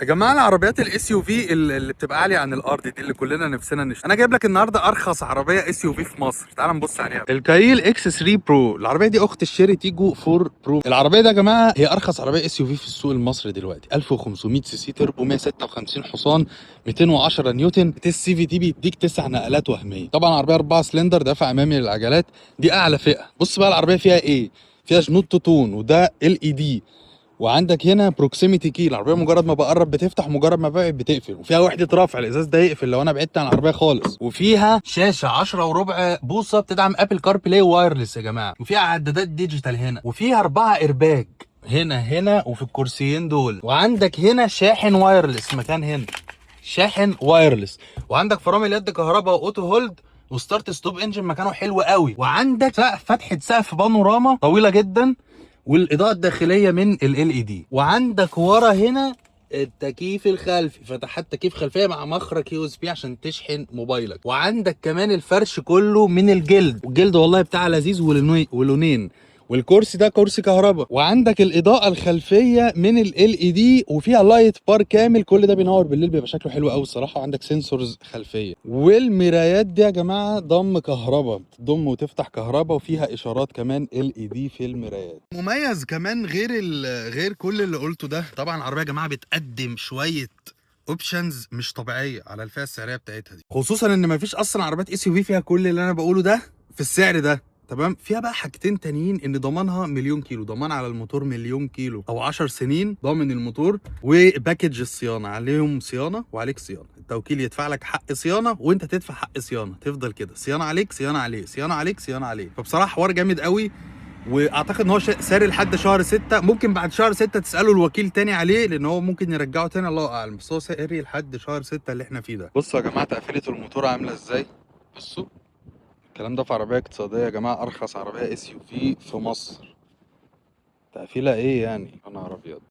يا جماعه العربيات الاس يو في اللي بتبقى عاليه عن الارض دي اللي كلنا نفسنا انا جايب لك النهارده ارخص عربيه اس يو في في مصر. تعال نبص عليها. الكايل اكس 3 برو، العربيه دي اخت الشيري تيجو 4 برو. العربيه دي يا جماعه هي ارخص عربيه اس يو في في السوق المصري دلوقتي. 1500 سي سي تربو، 156 حصان، 210 نيوتن. السي في تي بيديك 9 نقلات وهميه. طبعا عربيه 4 سلندر، دفع امامي للعجلات، دي اعلى فئه. بص بقى العربيه فيها ايه. فيها جنود توتون، وده ال اي دي. وعندك هنا بروكسيميتي كي، العربيه مجرد ما بقرب بتفتح، مجرد ما ببعد بتقفل. وفيها وحده رفع، الازاز ده يقفل لو انا بعدت عن العربيه خالص. وفيها شاشه 10 وربع بوصه بتدعم ابل كار بلاي وايرلس يا جماعه. وفيها عدادات ديجيتال هنا، وفيها 4 ايرباج هنا وفي الكرسيين دول. وعندك هنا شاحن وايرلس مكان هنا، شاحن وايرلس. وعندك فرامل يد كهرباء واوتو هولد وستارت ستوب انجن مكانه حلو قوي. وعندك فتحه سقف بانوراما طويله جدا، والاضاءه الداخليه من ال اي دي. وعندك ورا هنا التكييف الخلفي، فتحات تكييف خلفيه مع مخرج يو اس بي عشان تشحن موبايلك. وعندك كمان الفرش كله من الجلد، والجلد والله بتاع لذيذ ولونين. والكرسي ده كرسي كهرباء. وعندك الاضاءه الخلفيه من ال اي دي، وفيها لايت بار كامل، كل ده بينور بالليل بيبقى شكله حلو قوي الصراحه. وعندك سنسورز خلفيه. والمرايات دي يا جماعه ضم كهرباء، بتضم وتفتح كهرباء، وفيها اشارات كمان ال اي دي في المرايات. مميز كمان غير كل اللي قلته ده. طبعا العربيه يا جماعه بتقدم شويه اوبشنز مش طبيعيه على الفئه السعريه بتاعتها دي، خصوصا ان مفيش اصلا عربيات اس يو في فيها كل اللي انا بقوله ده في السعر ده. تمام. فيها بقى حاجتين تانيين، ان ضمانها مليون كيلو، ضمان على الموتور مليون كيلو او 10 سنين ضامن الموتور. وباكج الصيانه، عليهم صيانه وعليك صيانه. التوكيل يدفع لك حق صيانه وانت تدفع حق صيانه، تفضل كده صيانه عليك صيانه عليه صيانه عليك صيانه عليه. فبصراحه حوار جامد قوي. واعتقد ان هو ساري لحد شهر 6. ممكن بعد شهر 6 تساله الوكيل تاني عليه، لان هو ممكن يرجعه تاني، الله اعلم. بس هو ساري لحد شهر 6 اللي احنا فيه ده. بصوا يا جماعه تقفيله الموتور عامله ازاي. بصوا الكلام ده في عربيه اقتصاديه يا جماعه، ارخص عربيه اس يو في في مصر. تقفيله ايه يعني، يا نهار ابيض.